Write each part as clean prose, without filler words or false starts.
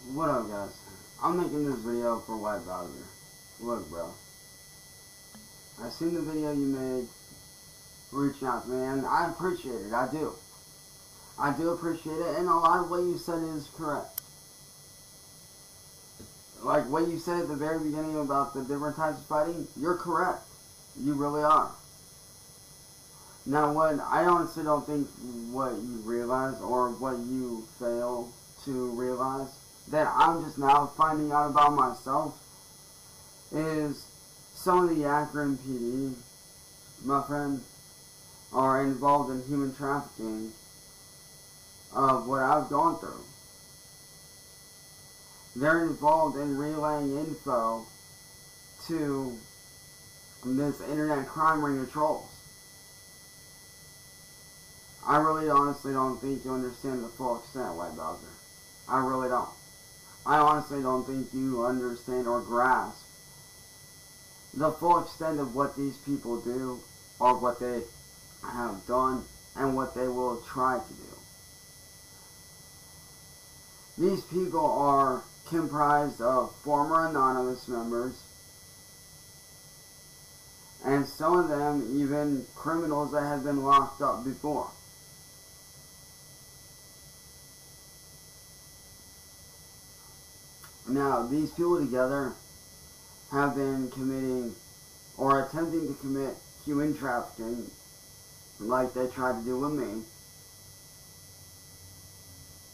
What up, guys? I'm making this video for White Bowser. Look, bro. I seen the video you made reaching out to me, and I appreciate it. I do. I do appreciate it, and a lot of what you said is correct. Like what you said at the very beginning about the different types of fighting, you're correct. You really are. Now, what I honestly don't think what you realize, or what you fail to realize, that I'm just now finding out about myself, is some of the Akron PD, my friend, are involved in human trafficking of what I've gone through. They're involved in relaying info to this internet crime ring of trolls. I really honestly don't think you understand the full extent, White Bowser. I really don't. I honestly don't think you understand or grasp the full extent of what these people do, or what they have done, and what they will try to do. These people are comprised of former anonymous members, and some of them even criminals that have been locked up before. Now, these people together have been committing or attempting to commit human trafficking like they tried to do with me.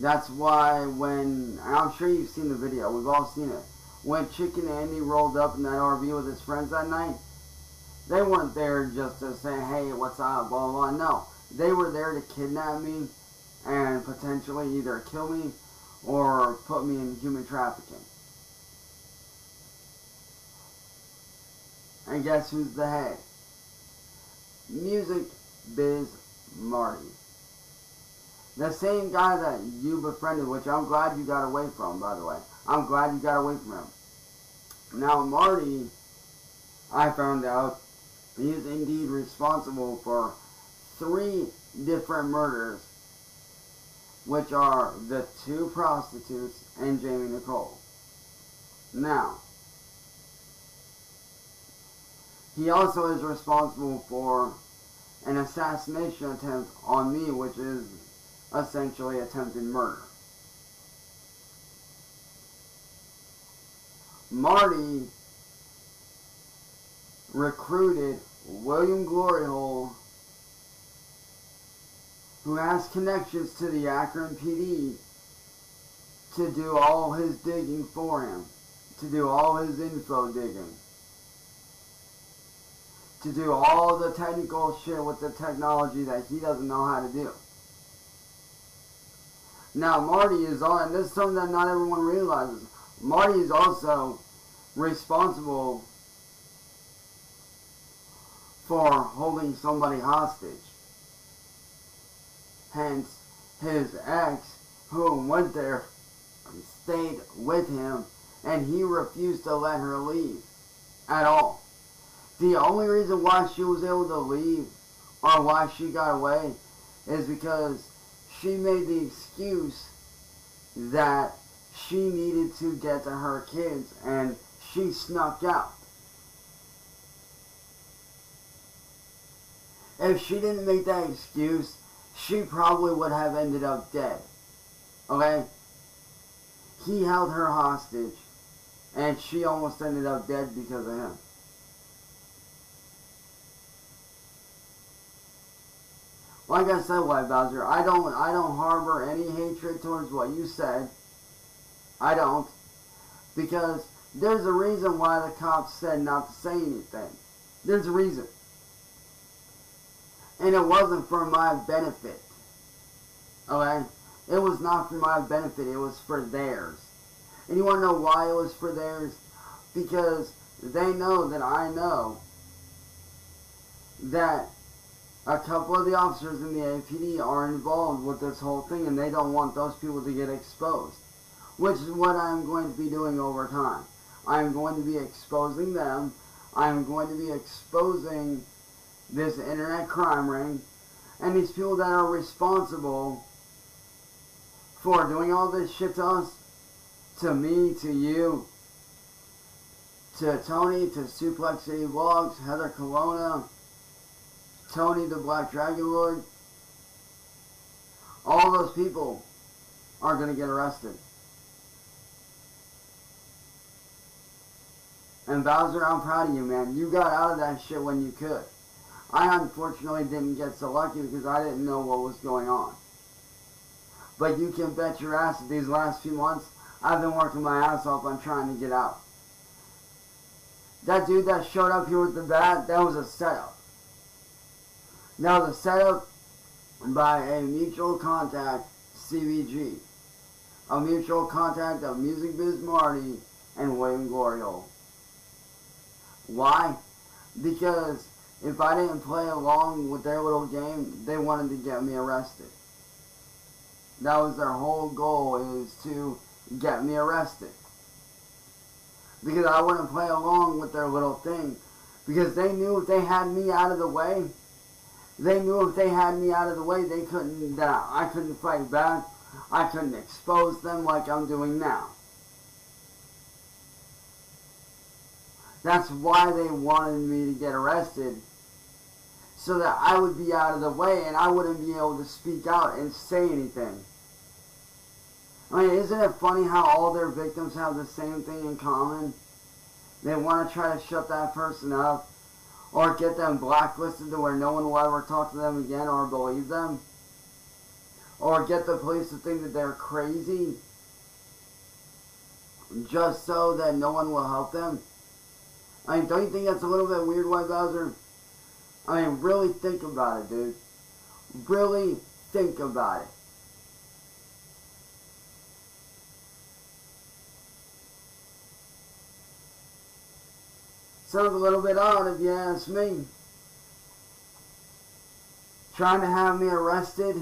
That's why when, I'm sure you've seen the video, we've all seen it, when Chicken Andy rolled up in that RV with his friends that night, they weren't there just to say, hey, what's up, blah, blah, blah. No, they were there to kidnap me and potentially either kill me or put me in human trafficking. And guess who's the head? Music Biz Marty. The same guy that you befriended, which I'm glad you got away from, by the way. I'm glad you got away from him. Now, Marty, I found out, he is indeed responsible for 3 different murders, which are the 2 prostitutes and Jamie Nicole. Now, he also is responsible for an assassination attempt on me, which is essentially attempted murder. Marty recruited William Gloryhole, who has connections to the Akron PD, to do all his digging for him, to do all his info digging, to do all the technical shit with the technology that he doesn't know how to do. Now, Marty is on, and this is something that not everyone realizes, Marty is also responsible for holding somebody hostage. Hence, his ex, who went there, stayed with him, and he refused to let her leave at all. The only reason why she was able to leave, or why she got away, is because she made the excuse that she needed to get to her kids, and she snuck out. If she didn't make that excuse, she probably would have ended up dead. Okay? He held her hostage, and she almost ended up dead because of him. Like I said, White Bowser, I don't harbor any hatred towards what you said. I don't. Because there's a reason why the cops said not to say anything. There's a reason. And it wasn't for my benefit. Okay? It was not for my benefit. It was for theirs. And you want to know why it was for theirs? Because they know that I know that a couple of the officers in the APD are involved with this whole thing, and they don't want those people to get exposed. Which is what I'm going to be doing over time. I'm going to be exposing them. I'm going to be exposing this internet crime ring, and these people that are responsible for doing all this shit to us. to me, to you, to Tony, to Suplex City Vlogs, Heather Colonna, Tony the Black Dragon Lord, all those people are going to get arrested. And Bowser, I'm proud of you, man. You got out of that shit when you could. I unfortunately didn't get so lucky because I didn't know what was going on. But you can bet your ass that these last few months, I've been working my ass off on trying to get out. That dude that showed up here with the bat, that was a setup. That was a setup by a mutual contact, CVG. A mutual contact of Music Biz Marty and William Goriole. Why? Because if I didn't play along with their little game, they wanted to get me arrested. That was their whole goal, is to get me arrested. Because I wouldn't play along with their little thing. Because they knew if they had me out of the way, they couldn't, I couldn't fight back. I couldn't expose them like I'm doing now. That's why they wanted me to get arrested, so that I would be out of the way and I wouldn't be able to speak out and say anything. I mean, isn't it funny how all their victims have the same thing in common? They want to try to shut that person up, or get them blacklisted to where no one will ever talk to them again or believe them, or get the police to think that they're crazy, just so that no one will help them. I mean, don't you think that's a little bit weird, White Bowser? I mean, really think about it, dude. Really think about it. Sounds a little bit odd if you ask me. Trying to have me arrested,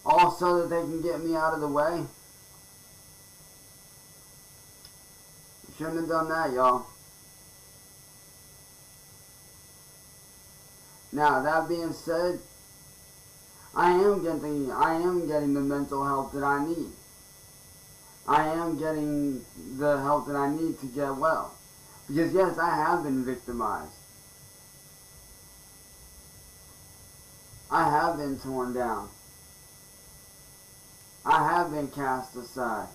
all so that they can get me out of the way. Shouldn't have done that, y'all. Now, that being said, I am getting the mental help that I need. I am getting the help that I need to get well. Because yes, I have been victimized. I have been torn down. I have been cast aside.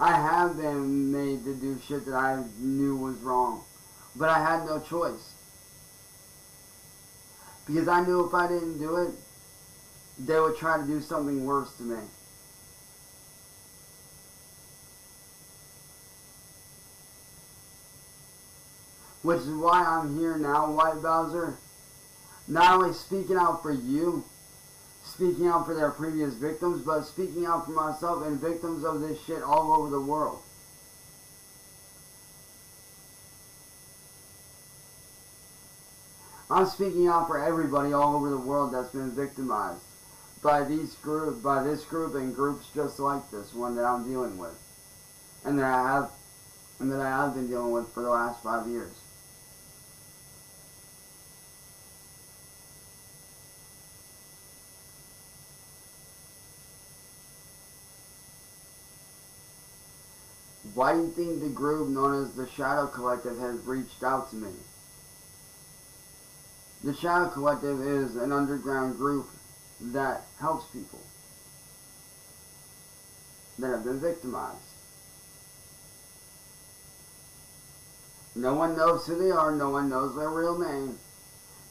I have been made to do shit that I knew was wrong. But I had no choice. Because I knew if I didn't do it, they would try to do something worse to me. Which is why I'm here now, White Bowser. Not only speaking out for you, speaking out for their previous victims, but speaking out for myself and victims of this shit all over the world. I'm speaking out for everybody all over the world that's been victimized by this group and groups just like this one that I'm dealing with, and that I have been dealing with for the last 5 years. Why do you think the group known as the Shadow Collective has reached out to me? The Shadow Collective is an underground group that helps people that have been victimized. No one knows who they are, no one knows their real name.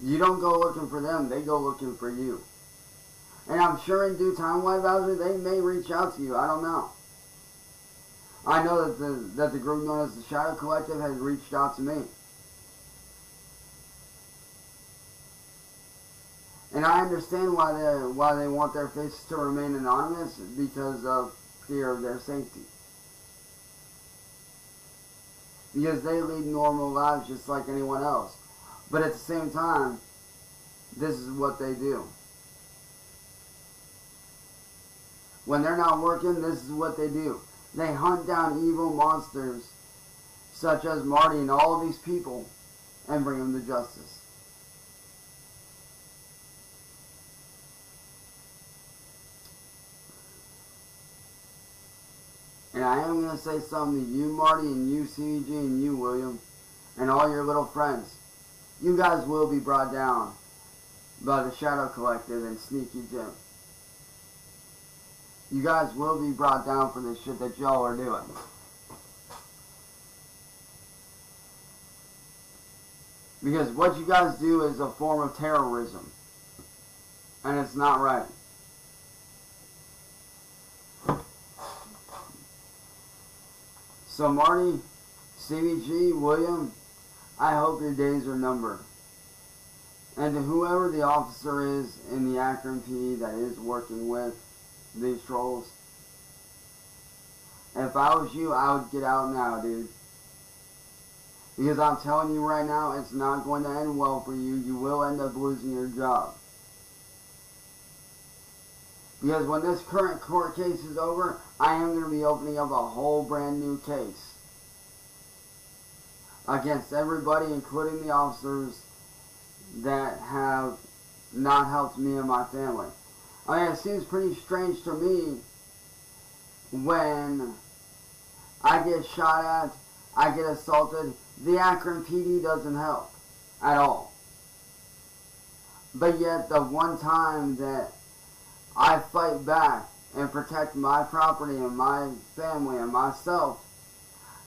You don't go looking for them, they go looking for you. And I'm sure in due time, White Bowser, they may reach out to you, I don't know. I know that the group known as the Shadow Collective has reached out to me. And I understand why they want their faces to remain anonymous, because of fear of their safety. Because they lead normal lives just like anyone else. But at the same time, this is what they do. When they're not working, this is what they do. They hunt down evil monsters such as Marty and all of these people and bring them to justice. And I am going to say something to you, Marty, and you, CVG, and you, William, and all your little friends. You guys will be brought down by the Shadow Collective and Sneaky Jim. You guys will be brought down for the shit that y'all are doing. Because what you guys do is a form of terrorism. And it's not right. So Marty, CVG, William, I hope your days are numbered. And to whoever the officer is in the Akron PD that is working with these trolls, if I was you, I would get out now, dude. Because I'm telling you right now, it's not going to end well for you. You will end up losing your job. Because when this current court case is over, I am going to be opening up a whole brand new case against everybody, including the officers that have not helped me and my family. I mean, it seems pretty strange to me when I get shot at, I get assaulted, the Akron PD doesn't help at all. But yet the one time that I fight back and protect my property and my family and myself,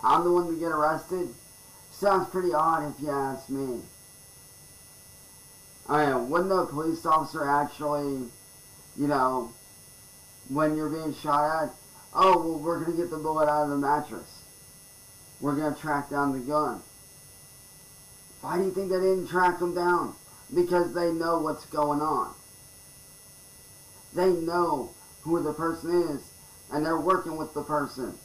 I'm the one to get arrested. Sounds pretty odd if you ask me. I mean, wouldn't a police officer actually, you know, when you're being shot at, oh, well, we're going to get the bullet out of the mattress. We're going to track down the gun. Why do you think they didn't track them down? Because they know what's going on. They know who the person is, and they're working with the person.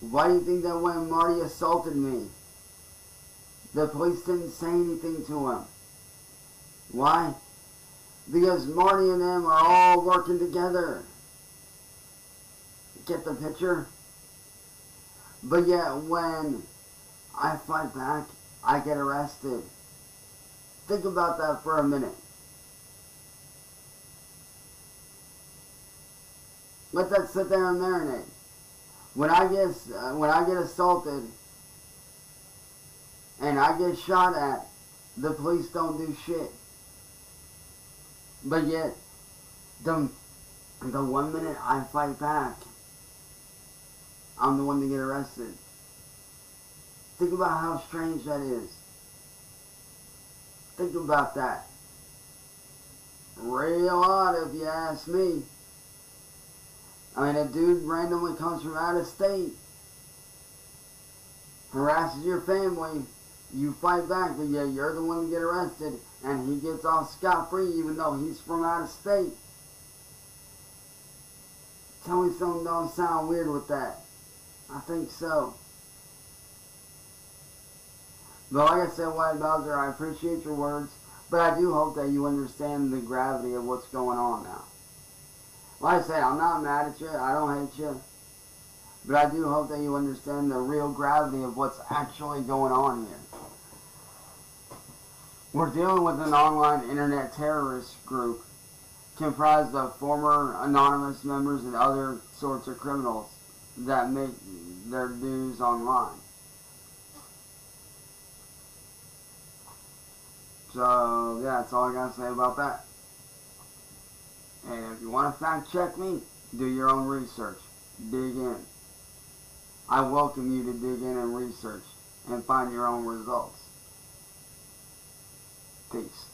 Why do you think that when Marty assaulted me, the police didn't say anything to him? Why? Because Marty and them are all working together. Get the picture? But yet when I fight back, I get arrested. Think about that for a minute. Let that sit there and marinate. When I get assaulted and I get shot at, the police don't do shit. But yet, the 1 minute I fight back, I'm the one to get arrested. Think about how strange that is. Think about that. Real odd if you ask me. I mean, a dude randomly comes from out of state, harasses your family, you fight back, but yet you're the one to get arrested, and he gets off scot-free even though he's from out of state. Tell me something don't sound weird with that. I think so. But like I said, White Bowser, I appreciate your words, but I do hope that you understand the gravity of what's going on now. Like I said, I'm not mad at you, I don't hate you, but I do hope that you understand the real gravity of what's actually going on here. We're dealing with an online internet terrorist group comprised of former anonymous members and other sorts of criminals that make their news online. So, yeah, that's all I got to say about that. And if you want to fact check me, do your own research. Dig in. I welcome you to dig in and research and find your own results. Peace.